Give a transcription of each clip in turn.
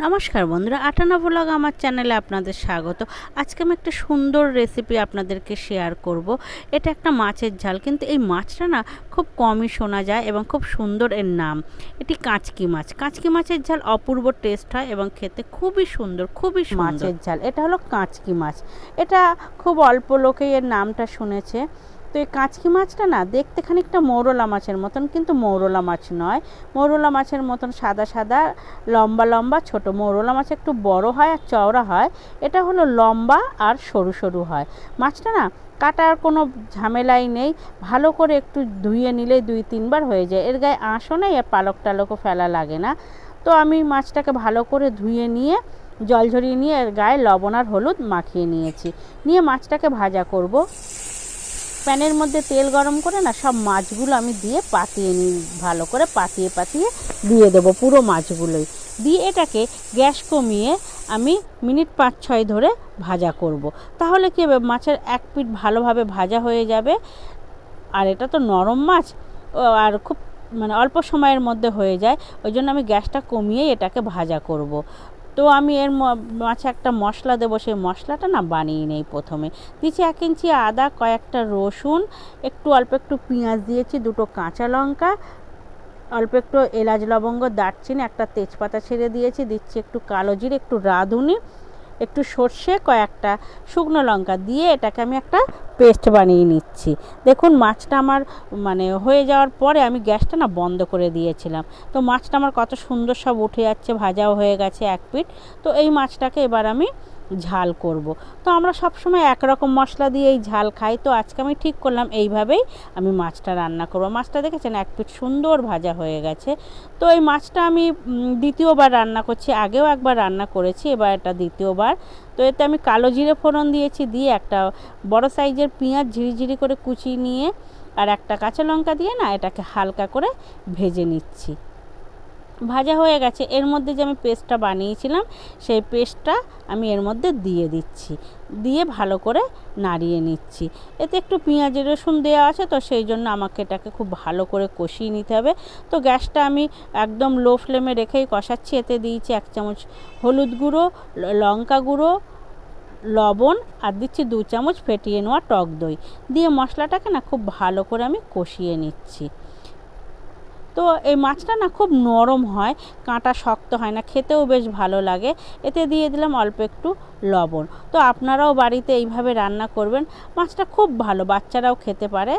নমস্কার বন্ধুরা, আটানা ব্লগ আমার চ্যানেলে আপনাদের স্বাগত। আজকে আমি একটা সুন্দর রেসিপি আপনাদেরকে শেয়ার করব। এটা একটা মাছের ঝাল, কিন্তু এই মাছটা না খুব কমই শোনা যায় এবং খুব সুন্দর এর নাম। এটি কাঁচকি মাছ। কাঁচকি মাছের ঝাল অপূর্ব টেস্ট হয় এবং খেতে খুবই সুন্দর, খুবই সুন্দর মাছের ঝাল। এটা হলো কাঁচকি মাছ। এটা খুব অল্প লোকেই এর নামটা শুনেছে। তো এই কাঁচকি মাছটা না দেখতে খানিকটা মৌরলা মাছের মতন, কিন্তু মৌরলা মাছ নয়। মৌরলা মাছের মতন সাদা সাদা, লম্বা লম্বা, ছোট। মৌরলা মাছ একটু বড় হয় আর চওড়া হয়, এটা হলো লম্বা আর সরু সরু হয়। মাছটা না কাটার কোনো ঝামেলাই নেই, ভালো করে একটু ধুয়ে নিলেই 2-3 বার হয়ে যায়। এর গায়ে আঁশও নেই আর পালক টালকও ফেলা লাগে না। তো আমি মাছটাকে ভালো করে ধুয়ে নিয়ে জল ঝরিয়ে নিয়ে এর গায়ে লবণ আর হলুদ মাখিয়ে নিয়েছি। নিয়ে মাছটাকে ভাজা করব। প্যানের মধ্যে তেল গরম করে না সব মাছগুলো আমি দিয়ে পাতিয়ে নিই, ভালো করে পাতিয়ে পাতিয়ে দিয়ে দেবো পুরো মাছগুলোই। দিয়ে এটাকে গ্যাস কমিয়ে আমি মিনিট 5-6 ধরে ভাজা করব। তাহলে কী হবে, মাছের এক পিঠ ভালোভাবে ভাজা হয়ে যাবে। আর এটা তো নরম মাছ, আর খুব অল্প সময়ের মধ্যে হয়ে যায়। ওই জন্য আমি গ্যাসটা কমিয়ে এটাকে ভাজা করব। তো আমি এর মাছে একটা মশলা দেবো, সেই মশলাটা না বানিয়ে নেই। প্রথমে দিয়েছি 1 ইঞ্চি আদা, কয়েকটা রসুন, অল্প একটু পেঁয়াজ দিয়েছি, 2টো কাঁচা লঙ্কা, অল্প একটু এলাচ লবঙ্গ দারচিনি, একটা তেজপাতা ছেড়ে দিয়েছি, দিচ্ছি একটু কালো জিরে, একটু রাঁধুনি, একটু সর্ষে, কয়েকটা শুকনো লঙ্কা দিয়ে এটাকে আমি একটা পেস্ট বানিয়ে নিচ্ছি। দেখুন মাছটা আমার হয়ে যাওয়ার পরে আমি গ্যাসটা না বন্ধ করে দিয়েছিলাম। তো মাছটা আমার কত সুন্দর সব উঠে যাচ্ছে, ভাজাও হয়ে গেছে এক পিঠ। তো এই মাছটাকে এবার আমি ঝাল করব। তো আমরা সবসময় একরকম মশলা দিয়ে এই ঝাল খাই, তো আজকে আমি ঠিক করলাম এইভাবেই আমি মাছটা রান্না করব। মাছটা দেখেছেন এক পিঠ সুন্দর ভাজা হয়ে গেছে। তো এই মাছটা আমি দ্বিতীয়বার রান্না করছি, আগেও একবার রান্না করেছি, এবার এটা দ্বিতীয়বার। তো এতে আমি কালো জিরে ফোড়ন দিয়েছি, দিয়ে একটা বড় সাইজের পেঁয়াজ ঝিরিঝিরি করে কুচিয়ে নিয়ে আর একটা কাঁচা লঙ্কা দিয়ে না এটাকে হালকা করে ভেজে নিচ্ছি। ভাজা হয়ে গেছে। এর মধ্যে যে আমি পেস্টটা বানিয়েছিলাম সেই পেস্টটা আমি এর মধ্যে দিয়ে দিচ্ছি, দিয়ে ভালো করে নাড়িয়ে নিচ্ছি। এতে একটু পেঁয়াজ রসুন দেওয়া আছে, তো সেই জন্য আমাকে এটাকে খুব ভালো করে কষিয়ে নিতে হবে। তো গ্যাসটা আমি একদম লো ফ্লেমে রেখেই কষাচ্ছি। এতে দিয়েছি 1 চামচ হলুদ গুঁড়ো, লঙ্কা গুঁড়ো, লবণ, আর দিচ্ছি 2 চামচ ফেটিয়ে নেওয়া টক দই। দিয়ে মশলাটাকে না খুব ভালো করে আমি কষিয়ে নিচ্ছি। তো এই মাছটা না খুব নরম হয়, কাঁটা শক্ত হয় না, খেতেও বেশ ভালো লাগে। এতে দিয়ে দিলাম অল্প একটু লবণ। তো আপনারাও বাড়িতে এইভাবে রান্না করবেন, মাছটা খুব ভালো, বাচ্চারাও খেতে পারে।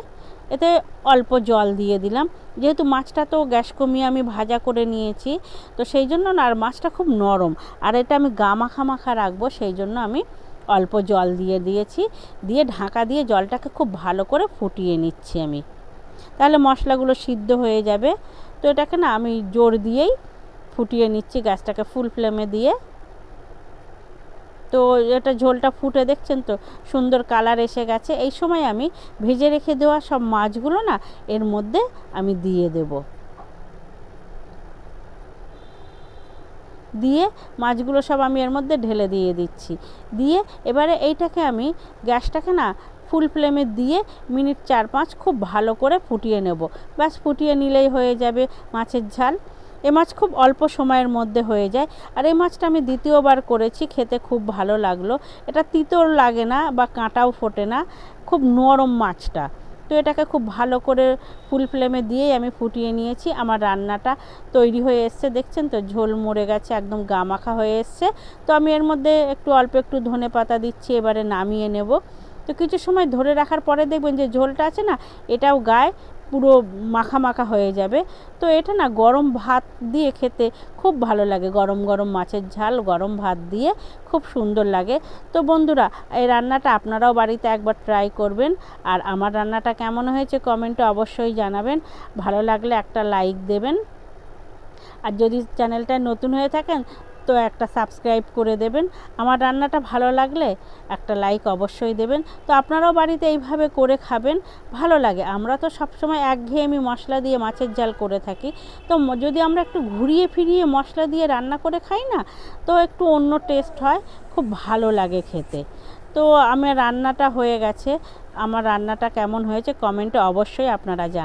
এতে অল্প জল দিয়ে দিলাম, যেহেতু মাছটা তো গ্যাস কমিয়ে আমি ভাজা করে নিয়েছি, তো সেই জন্য না, আর মাছটা খুব নরম, আর এটা আমি গা মাখা মাখা রাখবো, সেই জন্য আমি অল্প জল দিয়ে দিয়েছি। দিয়ে ঢাকা দিয়ে জলটাকে খুব ভালো করে ফুটিয়ে নিচ্ছি আমি, তাহলে মশলাগুলো সিদ্ধ হয়ে যাবে। তো এটাকে না আমি জোর দিয়েই ফুটিয়ে নিচ্ছি, গ্যাসটাকে ফুল ফ্লেমে দিয়ে। তো এটা ঝোলটা ফুটে দেখছেন তো সুন্দর কালার এসে গেছে। এই সময় আমি ভেজে রেখে দেওয়া সব মাছগুলো না এর মধ্যে আমি দিয়ে দেব। দিয়ে মাছগুলো সব আমি এর মধ্যে ঢেলে দিয়ে দিচ্ছি। দিয়ে এবারে এইটাকে আমি গ্যাসটাকে না ফুল ফ্লেমে দিয়ে মিনিট 4-5 খুব ভালো করে ফুটিয়ে নেব। ব্যাস, ফুটিয়ে নিলেই হয়ে যাবে মাছের ঝাল। এ মাছ খুব অল্প সময়ের মধ্যে হয়ে যায়। আর এই মাছটা আমি দ্বিতীয়বার করেছি, খেতে খুব ভালো লাগলো। এটা তিতর লাগে না বা কাঁটাও ফোটে না, খুব নরম মাছটা। তো এটাকে খুব ভালো করে ফুল ফ্লেমে দিয়েই আমি ফুটিয়ে নিয়েছি। আমার রান্নাটা তৈরি হয়ে এসছে, দেখছেন তো ঝোল মরে গেছে, একদম গা মাখা হয়ে এসছে। তো আমি এর মধ্যে অল্প একটু ধনেপাতা দিচ্ছি, এবারে নামিয়ে নেব। তো কিছু সময় ধরে রাখার পরে দেখবেন যে ঝোলটা আছে না, এটাও গায়ে পুরো মাখা মাখা হয়ে যাবে। তো এটা না গরম ভাত দিয়ে খেতে খুব ভালো লাগে, গরম গরম মাছের ঝাল গরম ভাত দিয়ে খুব সুন্দর লাগে। তো বন্ধুরা, এই রান্নাটা আপনারাও বাড়িতে একবার ট্রাই করবেন। আর আমার রান্নাটা কেমন হয়েছে কমেন্টে অবশ্যই জানাবেন। ভালো লাগলে একটা লাইক দেবেন, আর যদি চ্যানেলটায় নতুন হয়ে থাকেন তো একটা সাবস্ক্রাইব করে দেবেন। আমার রান্নাটা ভালো লাগলে একটা লাইক অবশ্যই দেবেন। তো আপনারাও বাড়িতে এইভাবে করে খাবেন, ভালো লাগে। আমরা তো সবসময় একঘেয়েমি মশলা দিয়ে মাছের ঝাল করে থাকি, তো যদি আমরা একটু ঘুরিয়ে ফিরিয়ে মশলা দিয়ে রান্না করে খাই না, তো একটু অন্য টেস্ট হয়, খুব ভালো লাগে খেতে। তো আমার রান্নাটা হয়ে গেছে। আমার রান্নাটা কেমন হয়েছে কমেন্টে অবশ্যই আপনারা জানাবেন।